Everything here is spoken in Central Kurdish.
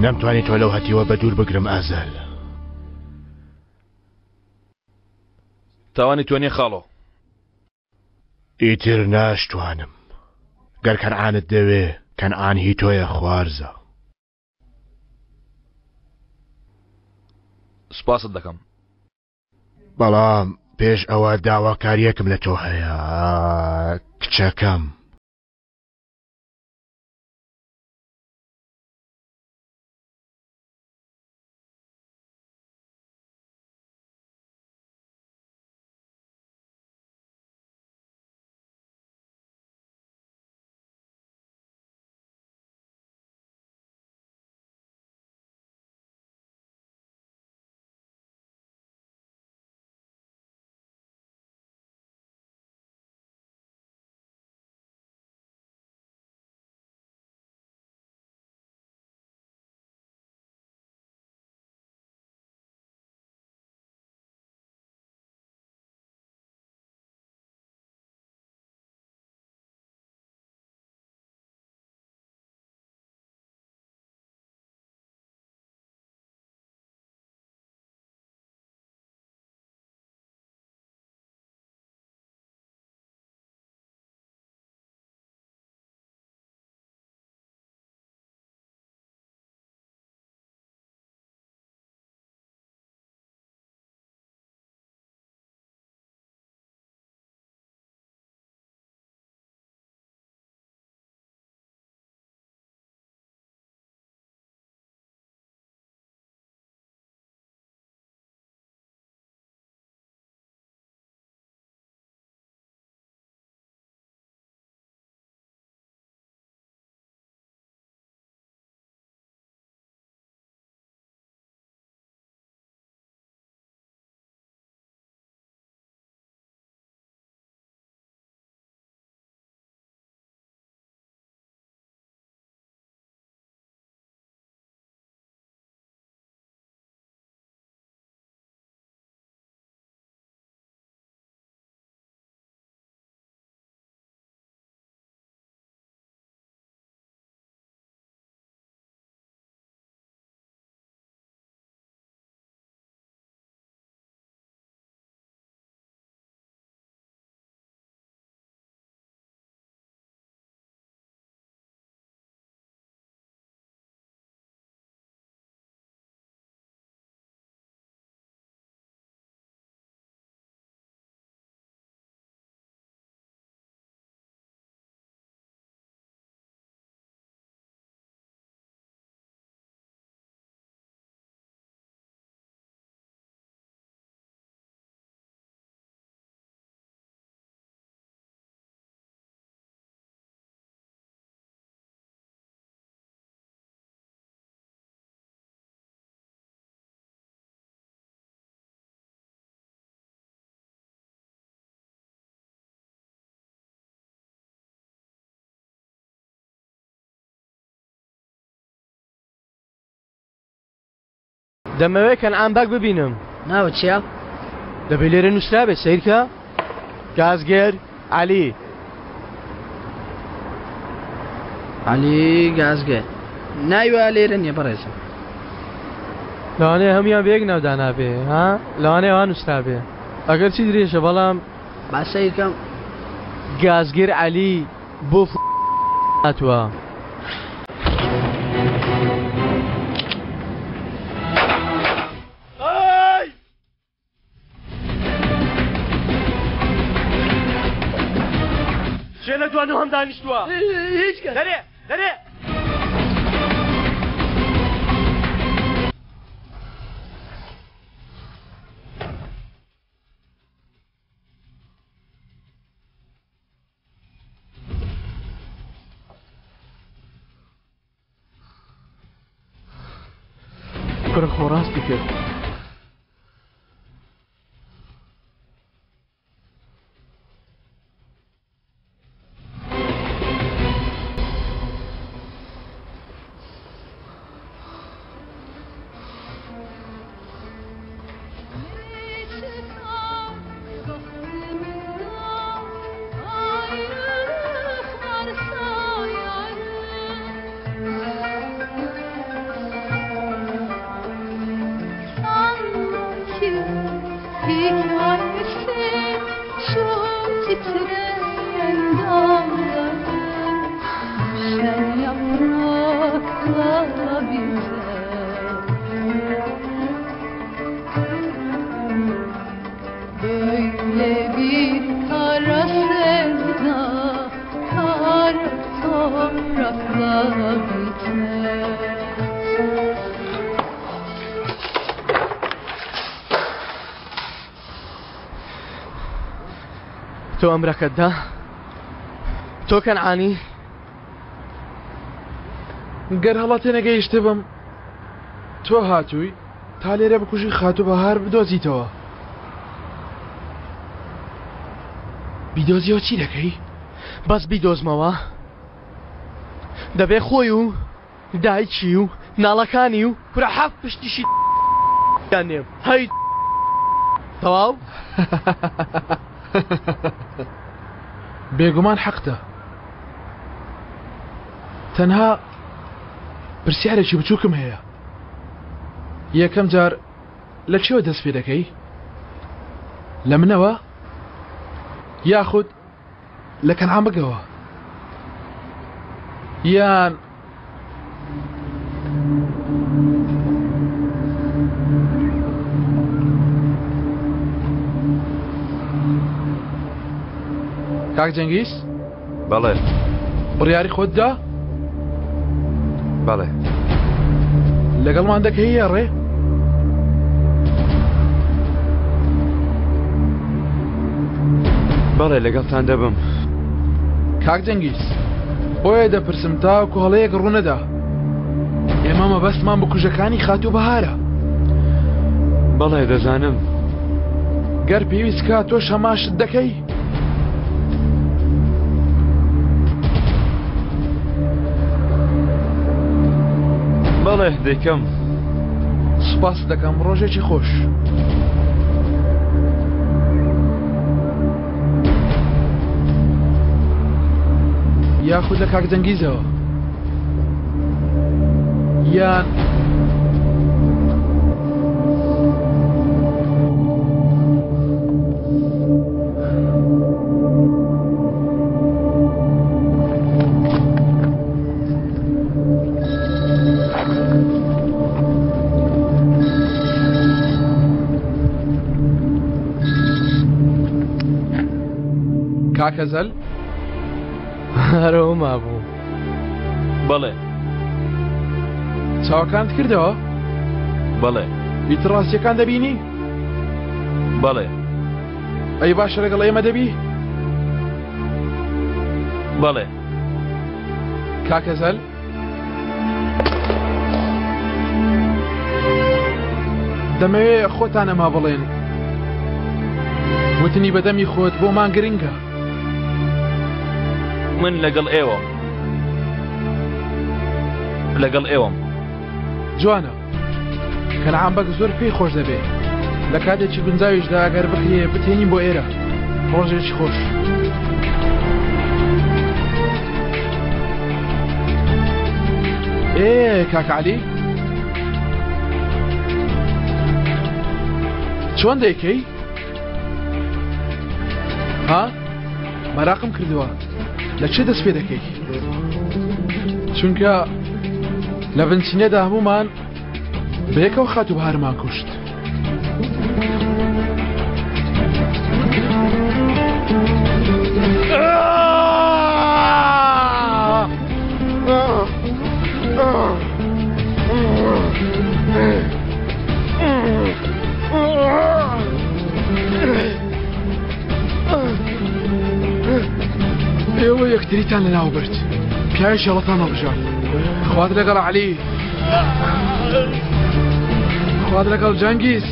نەمتوانی تۆ لەو هەتیوە بە دوور بگرم ئازەل. تاوانی توێنێ خاڵۆ. ئیتر ناشتوانم. گەر کەنعانت دەوێ کەنعان هی تۆیە خوارزە. سوپاست دەکەم. بەڵام پێش ئەوە داواکاریەکم لە تۆ هەیە کچەکەم. دەمەوێت کەنعان باک ببینم. ناوە چییە؟ دەبێت لێرە نووسرابێت سەیرکە؟ گازگەر عەلی. عەلی گازگەر. نایوە لێرە نییە بەڕێزم. لەوانەیە هەمویان بەیەک ناودانابێ ها؟ لەوانەیە وا نووسرابێ. ئەگەر چی درێژە بەڵام با سەیرکەم. گازگەر عەلی بۆ هاتووە. شێنە دوانە هەم دانیشتووە. هیچ کەس. دەرێ دەرێ. کوڕە خۆڕاستی کرد. تۆ ئەمرەکەتدا تۆ کەنعانی گەر هەڵەتێ نەگەیشتە بم تۆ هاتووی تا لێرە بکوژی خاتوو بەهار بدۆزیتەوە. بیدۆزیەوە چی دەکەی؟ بەس بیدۆزمەوە دەبێ خۆی و دایکی و ناڵەکانی و کورە حەف پشتیشی نێم هەی تەواو. بێگومان حەقتە، تەنها پرسیارێکی بچووکم هەیە. یەکەم جار لە چێوە دەست پێ دەکەی؟ لە منەوە یاخود لە کەنعان بگەوە یان کاک جەنگیز؟ بەڵێ. بڕیاری خۆتدا؟ بەڵێ. لەگەڵمان دەکەی ڕێ؟ بەڵێ لەگەڵتان دەبم. کاک جەنگیز بۆیە دەپرسم تاکو هەڵەیەک ڕوونەدا ئێمە مەبەستمان بە کوژەکانی خاتوو بەهارە. بەڵێ دەزانم. گەر پێویست کا تۆ شەماشت دەکەی؟ بەڵێ دەکەم. سوپاس دەکەم، ڕۆژێکی خۆش. یاخود لە کاک جەنگیزەوە یان کاکەزەل؟ هەرەوە مابوو. بەڵێ. چاوەکانت کردەوە؟ بەڵێ. ئیتڕاستیەکان دەبینی؟ بەڵێ. ئەی باشە لەگەڵ ئێمە دەبی؟ بەڵێ. کاکەزەل؟ دەمەوێت خۆتان ئەما بڵێن وتنی بەدەمی خۆت بۆمان گرنگە. من لەگەڵ ئێوە. لەگەڵ ئێوەم. جوانە. کەنعان بەک زۆر پێی خۆش دەبێت. لە کاتێکی گونجاویشدا ئەگەر بخیە بتێنین بۆ ئێرە. ڕۆژێکی خۆش. کاک عەلی؟ چۆن دەیکەی؟ ها؟ مەراقم کردووە. لە چێ دەست پێ دەکەی؟ چونکە لە ڤنچینەدا هەمومان بەیەکەوە خاتوو بەهارمان کوشت. ئێوە یەکتریتان لەناو برد. پیاوی شەڵەتان هەڵبژار. خوات لەگەڵ عەلی. خوات لەگەڵ جەنگیز.